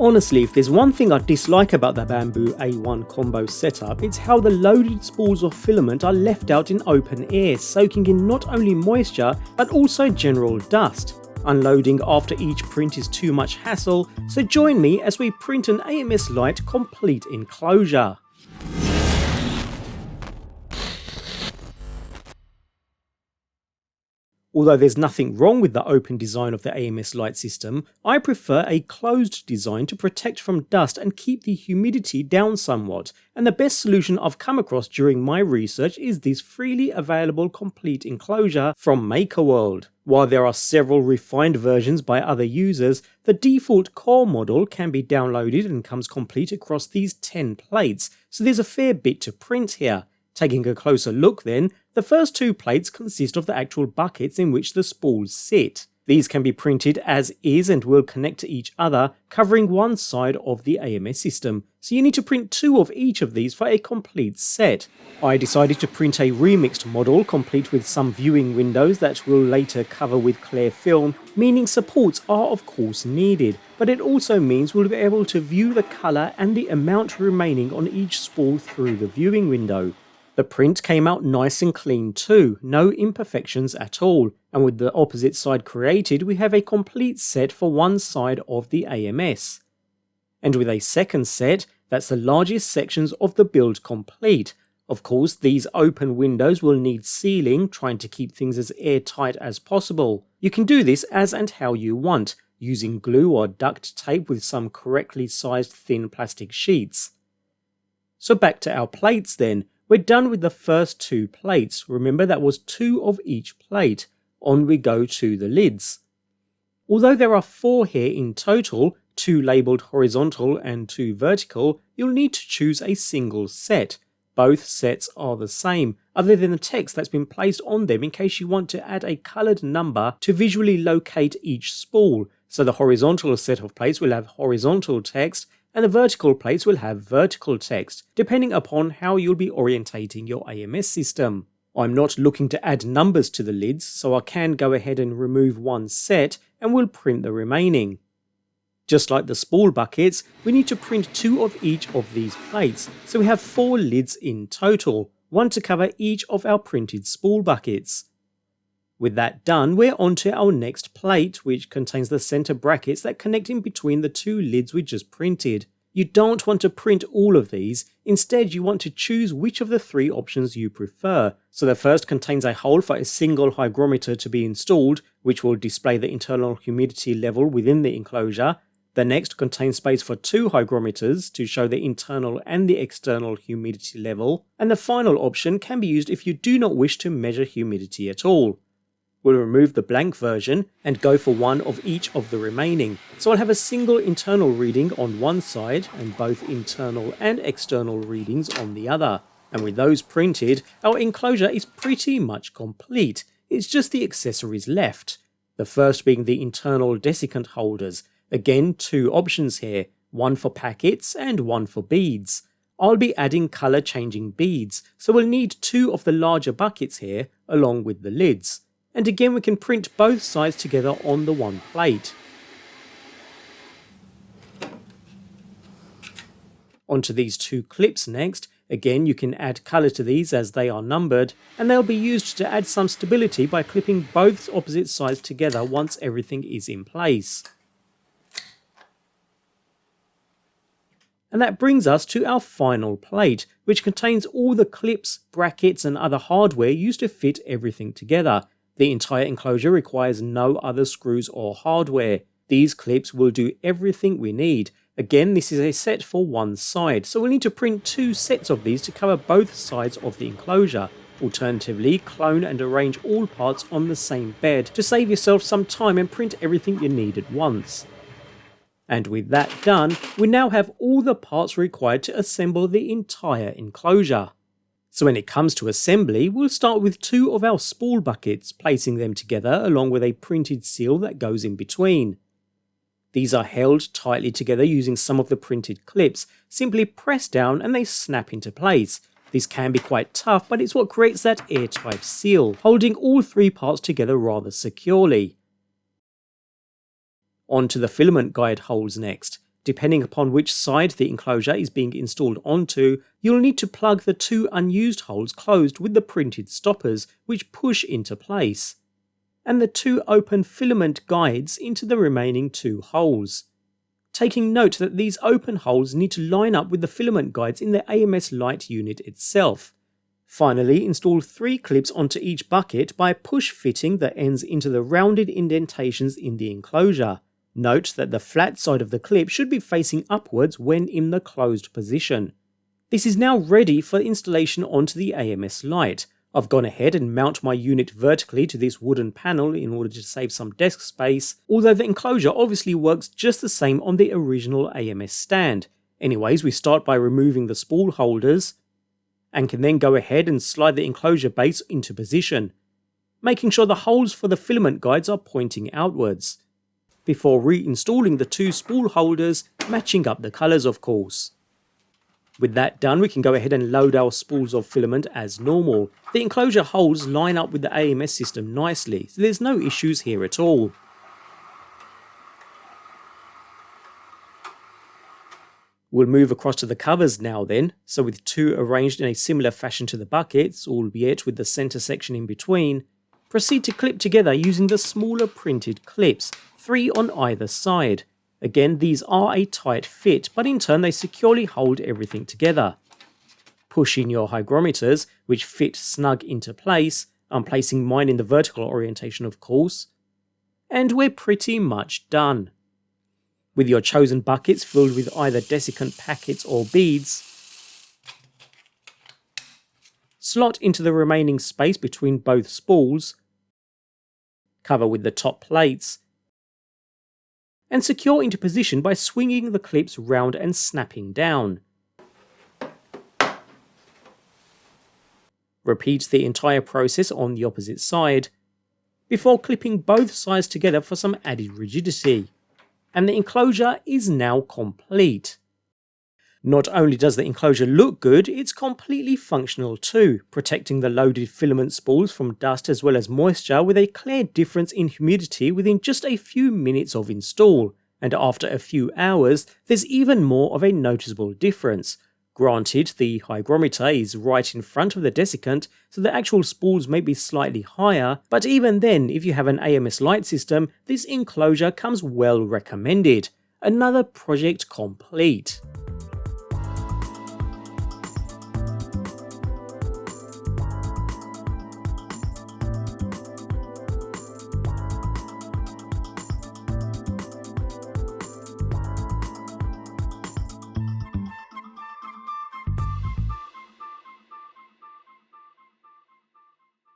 Honestly, if there's one thing I dislike about the Bambulab A1 Combo setup, it's how the loaded spools of filament are left out in open air, soaking in not only moisture but also general dust. Unloading after each print is too much hassle, so join me as we print an AMS Lite Complete Enclosure. Although there's nothing wrong with the open design of the AMS Lite system, I prefer a closed design to protect from dust and keep the humidity down somewhat, and the best solution I've come across during my research is this freely available complete enclosure from MakerWorld. While there are several refined versions by other users, the default core model can be downloaded and comes complete across these 10 plates, so there's a fair bit to print here. Taking a closer look then, the first 2 plates consist of the actual buckets in which the spools sit. These can be printed as is and will connect to each other, covering one side of the AMS system, so you need to print 2 of each of these for a complete set. I decided to print a remixed model complete with some viewing windows that will later cover with clear film, meaning supports are of course needed, but it also means we'll be able to view the colour and the amount remaining on each spool through the viewing window. The print came out nice and clean too, no imperfections at all, and with the opposite side created we have a complete set for one side of the AMS. And with a second set, that's the largest sections of the build complete. Of course, these open windows will need sealing, trying to keep things as airtight as possible. You can do this as and how you want, using glue or duct tape with some correctly sized thin plastic sheets. So back to our plates then. We're done with the first 2 plates. Remember, that was 2 of each plate. On we go to the lids. Although there are 4 here in total, 2 labelled horizontal and 2 vertical, you'll need to choose a single set. Both sets are the same, other than the text that's been placed on them in case you want to add a coloured number to visually locate each spool. So the horizontal set of plates will have horizontal text, and the vertical plates will have vertical text, depending upon how you'll be orientating your AMS system. I'm not looking to add numbers to the lids, so I can go ahead and remove one set and we'll print the remaining. Just like the spool buckets, we need to print 2 of each of these plates, so we have 4 lids in total, 1 to cover each of our printed spool buckets. With that done, we're on to our next plate, which contains the centre brackets that connect in between the 2 lids we just printed. You don't want to print all of these, instead you want to choose which of the 3 options you prefer. So the first contains a hole for a single hygrometer to be installed, which will display the internal humidity level within the enclosure. The next contains space for 2 hygrometers to show the internal and the external humidity level. And the final option can be used if you do not wish to measure humidity at all. We'll remove the blank version and go for 1 of each of the remaining. So I'll have a single internal reading on one side and both internal and external readings on the other. And with those printed, our enclosure is pretty much complete. It's just the accessories left. The first being the internal desiccant holders. Again, 2 options here, 1 for packets and 1 for beads. I'll be adding colour changing beads, so we'll need 2 of the larger buckets here along with the lids. And again we can print both sides together on the one plate. Onto these 2 clips next. Again, you can add colour to these as they are numbered, and they'll be used to add some stability by clipping both opposite sides together once everything is in place. And that brings us to our final plate, which contains all the clips, brackets and other hardware used to fit everything together. The entire enclosure requires no other screws or hardware. These clips will do everything we need. Again, this is a set for one side, so we'll need to print 2 sets of these to cover both sides of the enclosure. Alternatively, clone and arrange all parts on the same bed to save yourself some time and print everything you need at once. And with that done, we now have all the parts required to assemble the entire enclosure. So when it comes to assembly, we'll start with 2 of our spool buckets, placing them together along with a printed seal that goes in between. These are held tightly together using some of the printed clips. Simply press down and they snap into place. This can be quite tough, but it's what creates that airtight seal, holding all 3 parts together rather securely. On to the filament guide holes next. Depending upon which side the enclosure is being installed onto, you'll need to plug the 2 unused holes closed with the printed stoppers, which push into place, and the 2 open filament guides into the remaining 2 holes. Taking note that these open holes need to line up with the filament guides in the AMS Lite unit itself. Finally, install 3 clips onto each bucket by push fitting the ends into the rounded indentations in the enclosure. Note that the flat side of the clip should be facing upwards when in the closed position. This is now ready for installation onto the AMS Lite. I've gone ahead and mount my unit vertically to this wooden panel in order to save some desk space, although the enclosure obviously works just the same on the original AMS stand. Anyways, we start by removing the spool holders, and can then go ahead and slide the enclosure base into position, making sure the holes for the filament guides are pointing outwards, before reinstalling the 2 spool holders, matching up the colours of course. With that done, we can go ahead and load our spools of filament as normal. The enclosure holes line up with the AMS system nicely, so there's no issues here at all. We'll move across to the covers now then, so with 2 arranged in a similar fashion to the buckets, albeit with the centre section in between, proceed to clip together using the smaller printed clips, 3 on either side. Again, these are a tight fit, but in turn they securely hold everything together. Push in your hygrometers, which fit snug into place. I'm placing mine in the vertical orientation of course. And we're pretty much done. With your chosen buckets filled with either desiccant packets or beads, slot into the remaining space between both spools, cover with the top plates, and secure into position by swinging the clips round and snapping down. Repeat the entire process on the opposite side, before clipping both sides together for some added rigidity. And the enclosure is now complete. Not only does the enclosure look good, it's completely functional too, protecting the loaded filament spools from dust as well as moisture with a clear difference in humidity within just a few minutes of install, and after a few hours there's even more of a noticeable difference. Granted, the hygrometer is right in front of the desiccant, so the actual spools may be slightly higher, but even then, if you have an AMS Lite system, this enclosure comes well recommended. Another project complete.